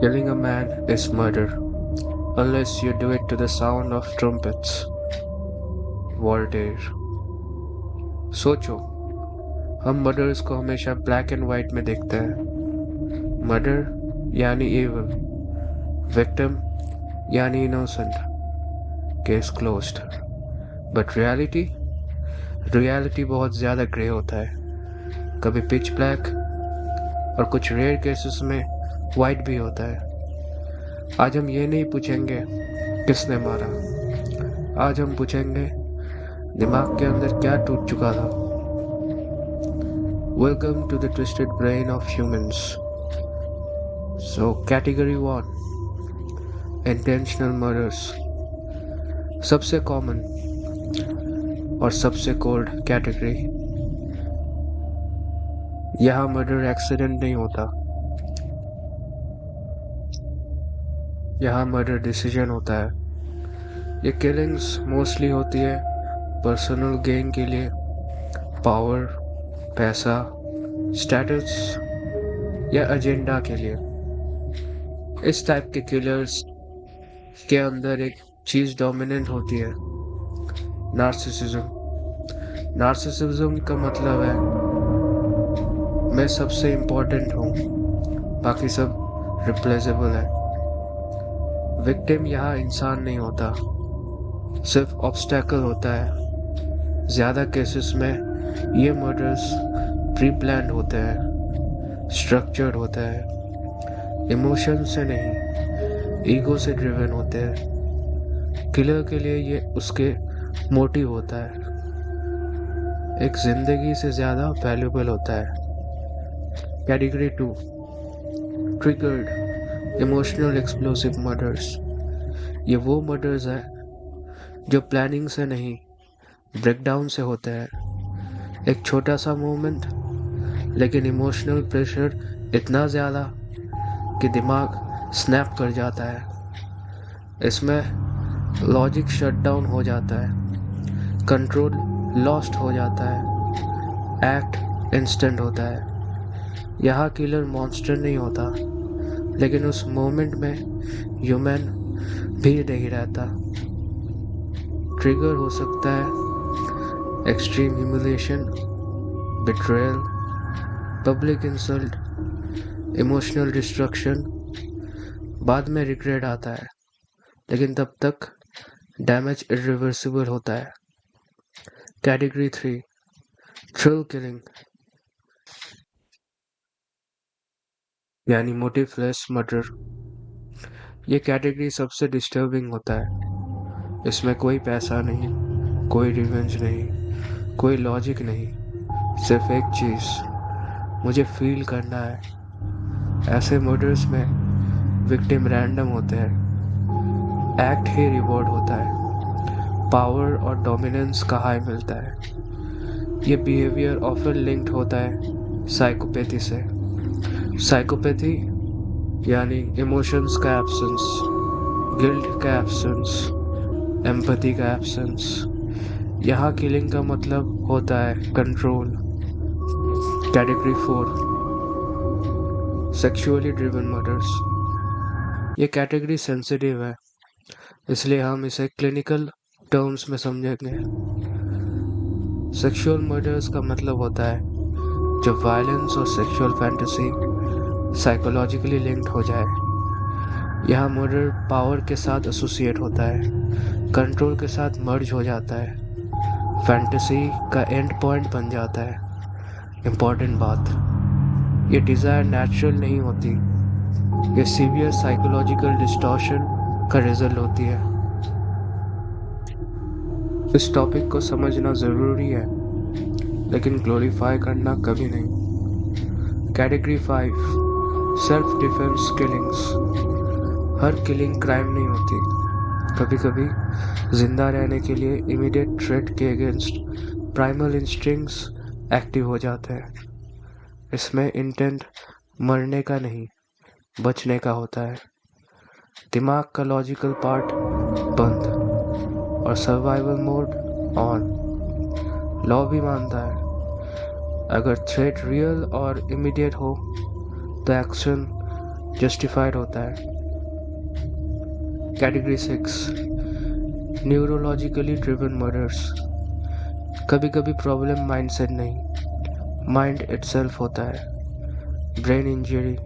Killing a man is murder, unless you do it to the sound of trumpets. Voltaire. सोचो, हम murders को हमेशा black and white में देखते हैं। मर्डर यानी एविल, विक्टिम यानी innocent, case closed. But reality बहुत ज़्यादा ग्रे होता है, कभी पिच ब्लैक और कुछ रेयर केसेस में वाइट भी होता है। आज हम ये नहीं पूछेंगे किसने मारा, आज हम पूछेंगे दिमाग के अंदर क्या टूट चुका था। Welcome to the twisted brain of humans. So category 1, intentional murders. सबसे कॉमन और सबसे कोल्ड कैटेगरी। यहाँ मर्डर एक्सीडेंट नहीं होता, यहाँ मर्डर डिसीजन होता है। ये किलिंग्स मोस्टली होती है पर्सनल गेन के लिए, पावर, पैसा, स्टेटस या एजेंडा के लिए। इस टाइप के किलर्स के अंदर एक चीज डोमिनेंट होती है, नार्सिसिज्म। नार्सिसिज्म का मतलब है मैं सबसे इम्पोर्टेंट हूँ, बाकी सब रिप्लेसेबल है। विक्टिम यहाँ इंसान नहीं होता, सिर्फ ऑब्स्टैकल होता है। ज़्यादा केसेस में ये मर्डर्स प्री प्लान्ड होते हैं, स्ट्रक्चर्ड होता है, इमोशन से नहीं ईगो से ड्रिवन होते हैं। किलर के लिए ये उसके मोटिव होता है, एक जिंदगी से ज़्यादा वैल्यूबल होता है। Category 2, triggered emotional explosive murders. ये वो मर्डर्स है जो प्लानिंग से नहीं ब्रेकडाउन से होते हैं। एक छोटा सा मोमेंट, लेकिन इमोशनल प्रेशर इतना ज़्यादा कि दिमाग स्नैप कर जाता है। इसमें लॉजिक शट डाउन हो जाता है, कंट्रोल लॉस्ट हो जाता है, एक्ट इंस्टेंट होता है। यहाँ किलर मॉन्स्टर नहीं होता, लेकिन उस मोमेंट में ह्यूमन भी नहीं रहता। ट्रिगर हो सकता है extreme humiliation, betrayal, public insult, emotional destruction. बाद में रिग्रेट आता है, लेकिन तब तक डैमेज इरिवर्सिबल होता है। कैटेगरी 3, थ्रिल किलिंग यानी मोटिवलेस मर्डर। ये कैटेगरी सबसे डिस्टर्बिंग होता है। इसमें कोई पैसा नहीं, कोई रिवेंज नहीं, कोई लॉजिक नहीं, सिर्फ एक चीज़, मुझे फील करना है। ऐसे मर्डर्स में विक्टिम रैंडम होते हैं, एक्ट ही रिवॉर्ड होता है, पावर और डोमिनेंस का हाई मिलता है। ये बिहेवियर ऑफन लिंक्ड होता है साइकोपैथी से। साइकोपैथी यानी इमोशंस का एब्सेंस, गिल्ट का एब्सेंस, एम्पैथी का एब्सेंस। यहाँ किलिंग का मतलब होता है control. Category 4, sexually driven murders. ये कैटेगरी सेंसिटिव है, इसलिए हम इसे क्लिनिकल टर्म्स में समझेंगे। सेक्सुअल मर्डर्स का मतलब होता है जब वायलेंस और सेक्सुअल फैंटेसी साइकोलॉजिकली लिंक्ड हो जाए। यहाँ मर्डर पावर के साथ एसोसिएट होता है, कंट्रोल के साथ मर्ज हो जाता है, फैंटेसी का एंड पॉइंट बन जाता है। इम्पॉर्टेंट बात, ये डिज़ायर नेचुरल नहीं होती, ये सीवियर साइकोलॉजिकल डिस्टॉर्शन का रिजल्ट होती है। इस टॉपिक को समझना ज़रूरी है, लेकिन ग्लोरीफाई करना कभी नहीं। Category 5, self defence killings. हर किलिंग क्राइम नहीं होती, कभी कभी जिंदा रहने के लिए इमीडिएट थ्रेट के अगेंस्ट प्राइमल इंस्टिंक्ट्स एक्टिव हो जाते हैं। इसमें इंटेंट मरने का नहीं, बचने का होता है। दिमाग का लॉजिकल पार्ट बंद और सर्वाइवल मोड ऑन। लॉ भी मानता है अगर थ्रेट रियल और इमीडिएट हो तो एक्शन जस्टिफाइड होता है। Category 6, neurologically driven murders. कभी कभी प्रॉब्लम माइंड सेट नहीं, माइंड इटसेल्फ होता है। ब्रेन इंजरी,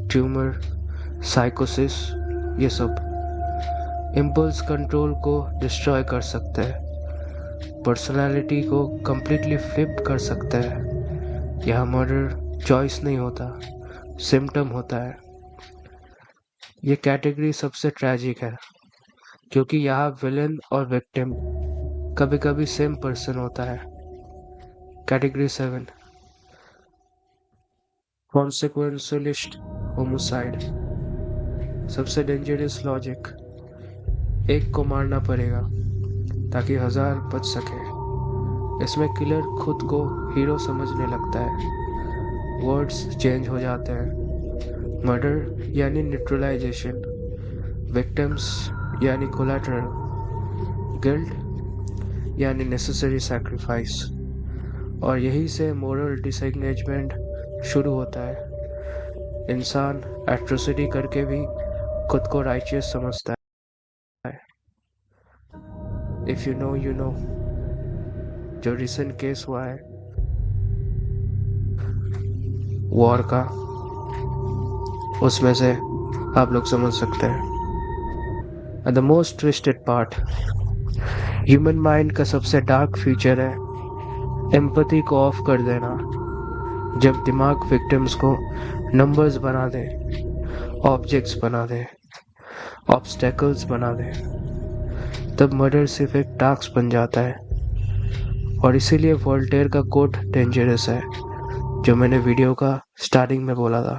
ट्यूमर, साइकोसिस, ये सब इम्पल्स कंट्रोल को डिस्ट्रॉय कर सकते हैं, पर्सनालिटी को कंप्लीटली फ्लिप कर सकते हैं। यह मर्डर चॉइस नहीं होता, सिम्टम होता है। ये कैटेगरी सबसे ट्रैजिक है क्योंकि यहाँ विलेन और विक्टिम कभी कभी सेम पर्सन होता है। Category 7, consequentialist homicide. सबसे डेंजरस लॉजिक, एक को मारना पड़ेगा ताकि 1000 बच सके। इसमें किलर खुद को हीरो समझने लगता है, वर्ड्स चेंज हो जाते हैं। मर्डर यानी न्यूट्रलाइजेशन, विक्टिम्स यानी कोलैटरल, गिल्ट यानी नेसेसरी सैक्रिफाइस। और यही से मोरल डिसएंगेजमेंट शुरू होता है। इंसान एट्रोसिटी करके भी खुद को राइचियस समझता है। इफ यू नो, जो रिसेंट केस हुआ है वॉर का, उसमें से आप लोग समझ सकते हैं। And the most twisted part, human mind का सबसे डार्क फीचर है एम्पैथी को ऑफ कर देना। जब दिमाग विक्टिम्स को नंबर्स बना दे, ऑब्जेक्ट्स बना दे, ऑब्स्टेकल्स बना दे, तब मर्डर सिर्फ एक टास्क बन जाता है। और इसीलिए वोल्टेयर का कोट डेंजरस है, जो मैंने वीडियो का स्टार्टिंग में बोला था,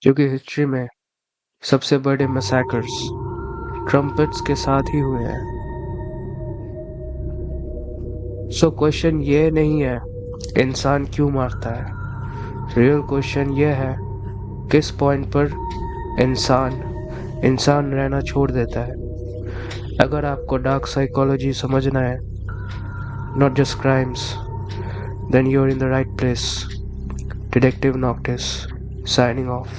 क्योंकि हिस्ट्री में सबसे बड़े मैसेकर्स ट्रम्पेट्स के साथ ही हुए हैं। सो क्वेश्चन ये नहीं है इंसान क्यों मारता है, रियल क्वेश्चन ये है किस पॉइंट पर इंसान रहना छोड़ देता है। अगर आपको डार्क साइकोलॉजी समझना है, not just crimes, then you're in the right place. Detective Noctis, signing off.